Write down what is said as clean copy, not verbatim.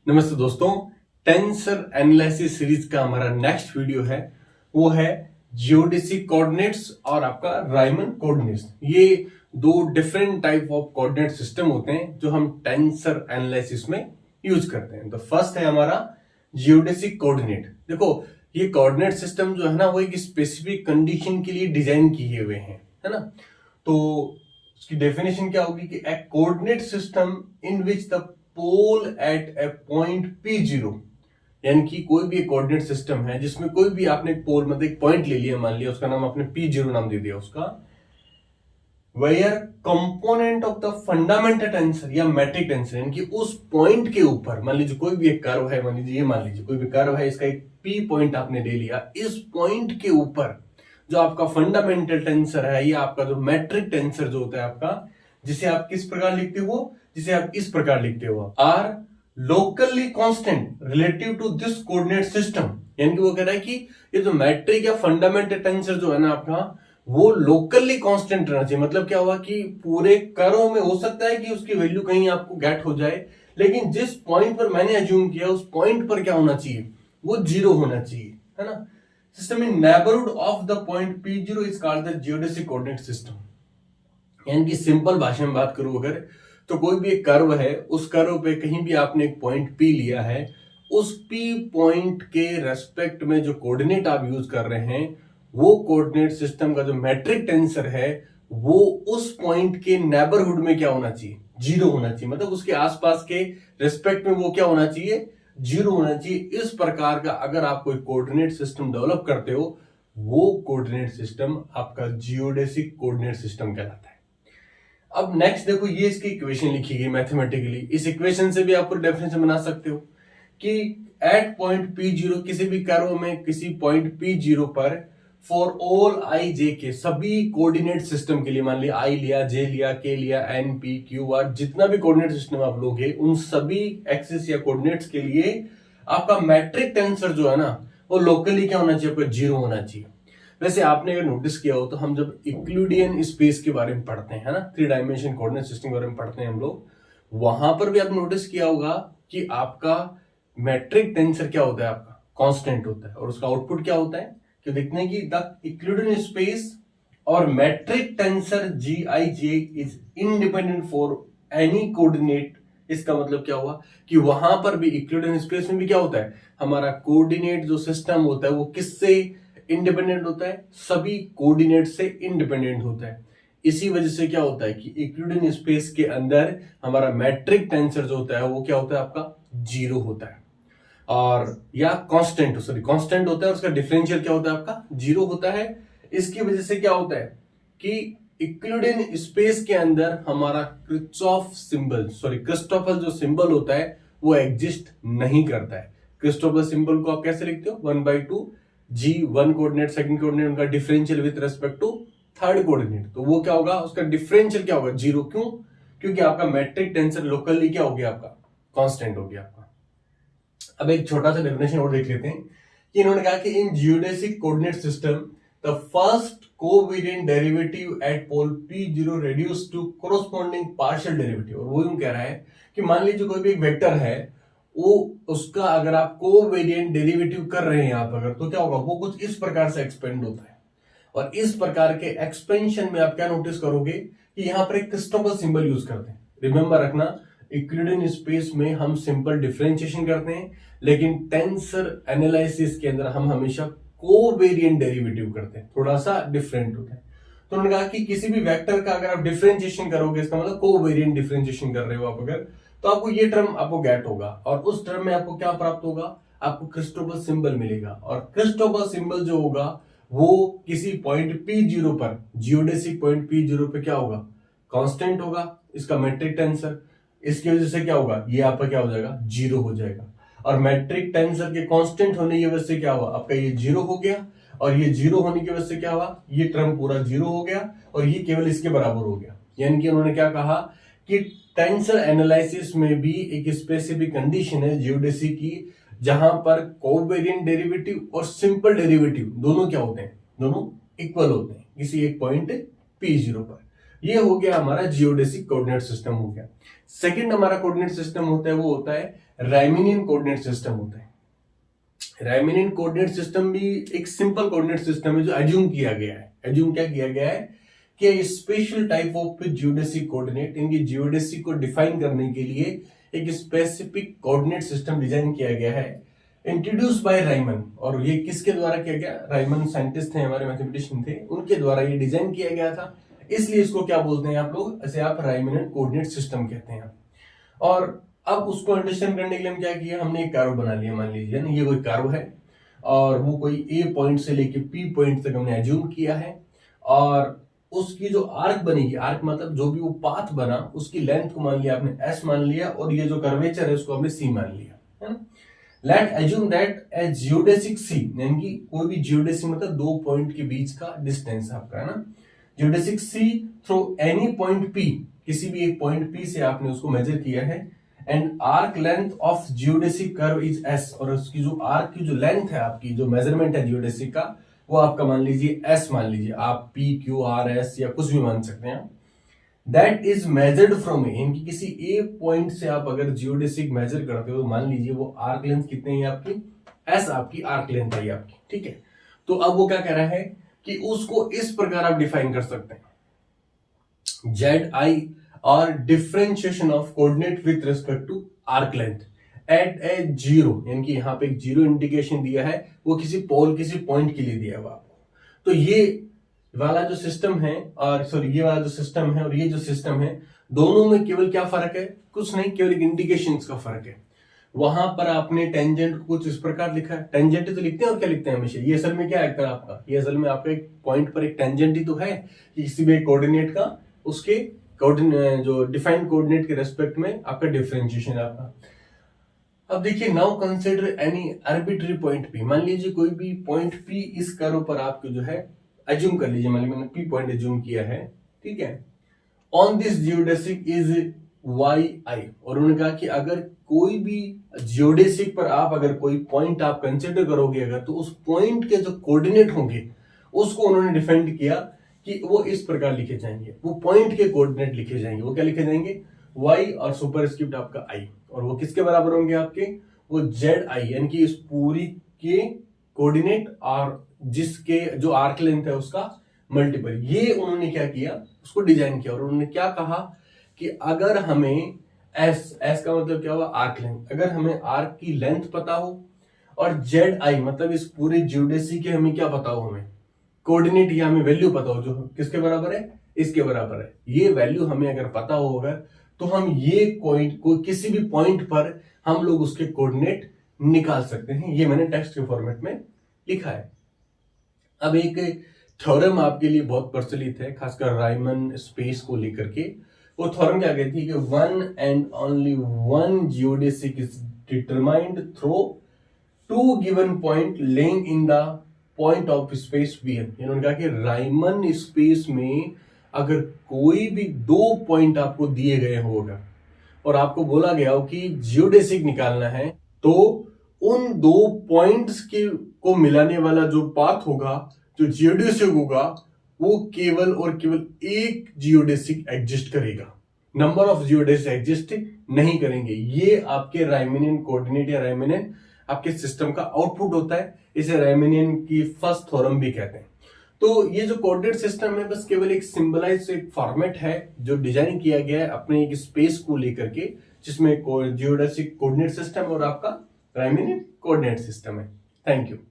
नमस्ते दोस्तों, tensor analysis series का हमारा नेक्स्ट वीडियो है वो है जियोडेसिक कोऑर्डिनेट्स और आपका रायमन कोऑर्डिनेट्स। ये दो different type of coordinate system होते हैं जो हम टेंसर एनालिसिस में यूज करते हैं। तो फर्स्ट है हमारा जियोडेसिक कोऑर्डिनेट। देखो, ये कोऑर्डिनेट सिस्टम जो है ना वो एक स्पेसिफिक कंडीशन के लिए डिजाइन किए हुए हैं, है ना। तो उसकी डेफिनेशन क्या होगी कि a coordinate system in which the pole at a point P0, यानी कि कोई भी एक कोऑर्डिनेट सिस्टम है जिसमें कोई भी आपने एक पोल मतलब एक पॉइंट ले लिया, मान लिया उसका नाम आपने P0 नाम दे दिया उसका, where component of the fundamental tensor या मैट्रिक टेंसर, यानी कि उस पॉइंट के ऊपर मान लीजिए कोई भी एक कर्व है, मान लीजिए कोई भी कर्व है, इसका एक P पॉइंट आपने ले लिया, इस पॉइंट के ऊपर जो आपका फंडामेंटल टेंसर है या आपका जो मैट्रिक टेंसर जो होता है आपका, जिसे आप किस प्रकार लिखते हो, जिसे आप इस प्रकार लिखते हो, are locally constant relative to this coordinate system. यानी कि वो कह रहा है कि ये जो मैट्रिक या फंडामेंटल टेंसर जो है ना आपका, वो लोकली कांस्टेंट रहना चाहिए। मतलब क्या हुआ कि पूरे कर्व में हो सकता है कि उसकी वैल्यू कहीं आपको गेट हो जाए, लेकिन जिस पॉइंट पर मैंने अज्यूम किया उस पॉइंट पर क्या होना चाहिए, वो जीरो होना चाहिए, है ना। System in neighbourhood of the point P0 is called the geodesic coordinate system. यानी कि सिंपल भाषा में बात करूं अगर, तो कोई भी एक कर्व है, उस कर्व पे कहीं भी आपने एक पॉइंट P लिया है, उस P पॉइंट के रेस्पेक्ट में जो कोऑर्डिनेट आप यूज कर रहे हैं, वो कोऑर्डिनेट सिस्टम का जो मैट्रिक टेंसर है वो उस पॉइंट के नेबरहुड में क्या होना चाहिए, जीरो होना चाहिए। मतलब उसके आसपास के रेस्पेक्ट में वो क्या होना चाहिए, जीरो होना चाहिए। इस प्रकार का अगर आप कोई कोऑर्डिनेट सिस्टम डेवलप करते हो, वो कोऑर्डिनेट सिस्टम आपका जियोडेसिक कोऑर्डिनेट सिस्टम कहलाता है। अब नेक्स्ट देखो, ये इसकी इक्वेशन लिखी गई मैथमेटिकली। इस इक्वेशन से भी आप डेफिनेशन बना सकते हो कि एट पॉइंट P0, किसी भी कर्व में किसी पॉइंट P0 पर फॉर ऑल आई जे के, सभी कोऑर्डिनेट सिस्टम के लिए, मान लिया आई लिया, जे लिया, के लिया, एन पी क्यू आर, जितना भी कोऑर्डिनेट सिस्टम आप लोगे, उन सभी एक्सिस या कोऑर्डिनेट्स के लिए आपका मैट्रिक टेंसर जो है ना वो लोकली क्या होना चाहिए, आपका जीरो होना चाहिए। वैसे आपने अगर नोटिस किया हो तो हम जब यूक्लिडियन स्पेस के बारे में पढ़ते हैं ना, 3 डायमेंशन कोऑर्डिनेट सिस्टम के बारे में पढ़ते हैं हम लोग, वहां पर भी आप नोटिस किया होगा कि आपका मैट्रिक टेंसर क्या होता है, आपका कांस्टेंट होता है, और उसका आउटपुट क्या होता है कि देखते हैं कि द यूक्लिडियन स्पेस और metric tensor Gij is independent for any coordinate. इसका मतलब क्या हुआ कि वहां पर भी यूक्लिडियन स्पेस में भी क्या होता है, हमारा कोऑर्डिनेट जो सिस्टम होता है वो किससे इंडिपेंडेंट होता है, सभी कोऑर्डिनेट से इंडिपेंडेंट होता है। इसी वजह से क्या होता है कि यूक्लिडियन स्पेस के अंदर हमारा मैट्रिक टेंसर जो होता है वो क्या होता है, आपका जीरो होता है, और या कांस्टेंट होता है, उसका डिफरेंशियल क्या होता है, आपका जीरो होता है। इसकी वजह से क्या होता है कि यूक्लिडियन स्पेस के अंदर हमारा क्रिस्टोफल जो सिंबल होता है वो एग्जिस्ट नहीं करता है। क्रिस्टोफल सिंबल को आप कैसे लिखते हो, 1/2 G1 कोऑर्डिनेट, सेकंड कोऑर्डिनेट, उनका differential with respect to third coordinate, तो वो क्या होगा, उसका डिफरेंशियल क्या होगा, जीरो। क्यों? क्योंकि आपका मैट्रिक टेंसर लोकली क्या हो गया, आपका कांस्टेंट हो गया आपका। अब एक छोटा सा डेफिनेशन और देख लेते हैं कि इन्होंने कहा कि in geodesic coordinate system the first covariant derivative at pole P0 reduce to corresponding partial derivative. और वो यूं कह रहा है कि मान लीजिए कोई भी एक वेक्टर है, वो उसका अगर आप कोवेरिएंट डेरिवेटिव कर रहे हैं आप अगर, तो क्या होगा, वो कुछ इस प्रकार से एक्सपेंड होता है। और इस प्रकार के एक्सपेंशन में आप क्या नोटिस करोगे कि यहां पर एक क्रिस्टोफल सिंबल यूज करते हैं। रिमेंबर रखना, यूक्लिडियन स्पेस में हम सिंपल डिफरेंशिएशन करते हैं, लेकिन टेंसर एनालिसिस के अंदर हम हमेशा कोवेरिएंट डेरिवेटिव करते हैं, थोड़ा सा डिफरेंट होता है। तो उन्होंने कहा कि किसी भी वेक्टर का अगर आप डिफरेंशिएशन करोगे, इसका मतलब कोवेरिएंट डिफरेंशिएशन कर रहे हो आप अगर, तो आपको ये टर्म आपको गेट होगा, और उस टर्म में आपको क्या प्राप्त होगा, आपको क्रिस्टोफल सिंबल मिलेगा। और क्रिस्टोफल सिंबल जो होगा वो किसी पॉइंट P0 पर, जियोडेसिक पॉइंट P0 पे क्या होगा, कांस्टेंट होगा, इसका मैट्रिक टेंसर। इसकी वजह से क्या होगा, ये आपका क्या हो जाएगा, जीरो हो जाएगा। और मैट्रिक टेंसर के कांस्टेंट होने की वजह से क्या हुआ, आपका ये जीरो हो गया, और ये जीरो होने की वजह से क्या हुआ, ये टर्म पूरा जीरो हो गया, और ये केवल इसके बराबर हो गया। यानी कि उन्होंने क्या कहा कि टेंसर एनालिसिस में भी एक स्पेसिफिक कंडीशन है जियोडेसिक की, जहां पर कोवेरिएंट डेरिवेटिव और सिंपल डेरिवेटिव दोनों क्या होते हैं, दोनों इक्वल होते हैं किसी एक पॉइंट P0 पर। ये हो गया हमारा जियोडेसिक कोऑर्डिनेट सिस्टम हो गया। सेकंड हमारा कोऑर्डिनेट सिस्टम होता है वो होता है रायमीनियन कोऑर्डिनेट सिस्टम होता है। रायमीनियन कोऑर्डिनेट सिस्टम भी एक सिंपल कोऑर्डिनेट सिस्टम है जो एज्यूम किया गया है। एज्यूम क्या किया गया है कि special type of geodesic coordinate, इनकी जियोडेसिक को डिफाइन करने के लिए एक स्पेसिफिक कोऑर्डिनेट सिस्टम डिजाइन किया गया है, इंट्रोड्यूस बाय रायमन। और ये किसके द्वारा किया गया? रायमन साइंटिस्ट थे, हमारे मैथमेटिशियन थे, उनके द्वारा ये डिजाइन किया गया था। इसलिए इसको क्या बोलते हैं आप लोग? ऐसे आप रायमन कोऑर्डिनेट सिस्टम कहते हैं। और अब उसको अंडरस्टैंड करने के लिए हम क्या किया, हमने एक कर्व बना लिया। मान लीजिए ना ये कोई कर्व है और वो कोई ए पॉइंट से लेके पी पॉइंट तक हमने एज्यूम किया है, और उसकी जो आर्क बनेगी, आर्क मतलब जो भी वो पाथ बना, उसकी लेंथ को मान लिया आपने एस मान लिया, और ये जो कर्वेचर है उसको हमने सी मान लिया, है ना। Let assume that a geodesic C, यानी कि कोई भी जियोडेसिक मतलब दो पॉइंट के बीच का डिस्टेंस आपका, है ना। जियोडेसिक सी थ्रू एनी पॉइंट पी, किसी भी एक पॉइंट पी से आपने उसको मेजर किया है, and arc length of geodesic curve is S, और उसकी जो आर्क की जो लेंथ है आपकी, जो मेजरमेंट है जियोडेसिक का, वो आपका मान लीजिए एस मान लीजिए, आप पी क्यू आर एस या कुछ भी मान सकते हैं। दैट इज मेजर्ड फ्रॉम ए, इनकी किसी ए पॉइंट से आप अगर जियोडेसिक मेजर करते हो तो मान लीजिए वो आर्क लेंथ कितनी है आपकी, एस आपकी आर्क लेंथ है आपकी, ठीक है। तो अब वो क्या कह रहा है कि उसको इस प्रकार आप डिफाइन कर सकते हैं, जेड आई और differentiation of coordinate with respect to arc length at a zero, यानी कि यहां पे एक जीरो इंडिकेशन दिया है, वो किसी पोल किसी पॉइंट के लिए दिया हुआ आपको। तो ये वाला जो सिस्टम है, और सॉरी ये वाला जो सिस्टम है और ये जो सिस्टम है, दोनों में केवल क्या फर्क है? कुछ नहीं, केवल एक इंडिकेशन का फर्क है। वहां पर आपने टेंजेंट कुछ इस प्रकार लिखा है, टेंजेंट तो लिखते हैं और क्या लिखते हैं हमेशा, ये असल में क्या है आपका, ये असल में आपका एक पॉइंट पर एक टेंजेंट ही तो है कि किसी भी कोऑर्डिनेट का उसके जो डिफाइंड कोऑर्डिनेट के रेस्पेक्ट में आपका डिफरेंशिएशन आपका। अब देखिए, now consider any arbitrary point P, मान लीजिए कोई भी पॉइंट पी इस कर्व पर आपको जो है एज्यूम कर लीजिए, मान लीजिए मैंने पी पॉइंट एज्यूम किया है, ठीक है। On this geodesic is Y I, और उन्होंने कहा कि अगर कोई भी जियोडेसिक पर आप अगर कोई पॉइंट आप कंसिडर करोगे अगर, तो उस पॉइंट के जो कोऑर्डिनेट होंगे उसको उन्होंने डिफाइन किया कि वो इस प्रकार लिखे जाएंगे, वो पॉइंट के कोऑर्डिनेट लिखे जाएंगे, वो क्या लिखे जाएंगे? y और सुपरस्क्रिप्ट आपका i, और वो किसके बराबर होंगे आपके? वो जेड आई, यानी कि इस पूरी के कोऑर्डिनेट और जिसके जो आर्क लेंथ है उसका मल्टीपल। ये उन्होंने क्या किया, उसको डिजाइन किया, और उन्होंने क्या कहा कि अगर हमें एस का मतलब क्या हुआ? आर्क लेंथ, अगर हमें आर्क की लेंथ पता हो, और जेड आई मतलब इस पूरे जियोडेसिक के हमें क्या पता हो, हमें कोऑर्डिनेट या हमें वैल्यू पता हो जो किसके बराबर है? इसके बराबर है। ये वैल्यू हमें अगर पता होगा तो हम ये पॉइंट को किसी भी पॉइंट पर हम लोग उसके कोऑर्डिनेट निकाल सकते हैं। ये मैंने टेक्स्ट के फॉर्मेट में लिखा है। अब एक थ्योरम आपके लिए बहुत प्रचलित है, खासकर रायमन स्पेस को लेकर के। वो थ्योरम क्या कहती है कि one and only one geodesic is determined through two given point laying in the point of space VN. इन्होंने कहा कि रायमन स्पेस में अगर कोई भी दो पॉइंट आपको दिए गए होगा और आपको बोला गया हो कि जियोडेसिक निकालना है, तो उन दो पॉइंट्स के को मिलाने वाला जो पाथ होगा, जो जियोडेसिक होगा, वो केवल और केवल एक जियोडेसिक एग्जिस्ट करेगा, नंबर ऑफ जियोडेसिक एग्जिस्ट नहीं करेंगे। ये आपके रायमीनियन कोऑर्डिनेट या रायमीनियन आपके सिस्टम का आउटपुट होता है। इसे रायमीनियन की फर्स्ट थ्योरम भी कहते हैं। तो ये जो कोऑर्डिनेट सिस्टम है बस केवल एक सिंबलाइज एक फॉर्मेट है जो डिजाइन किया गया है अपने एक स्पेस को लेकर के, जिसमें जियोडेसिक कोऑर्डिनेट सिस्टम और आपका रायमीनियन कोऑर्डिनेट सिस्टम है। Thank you.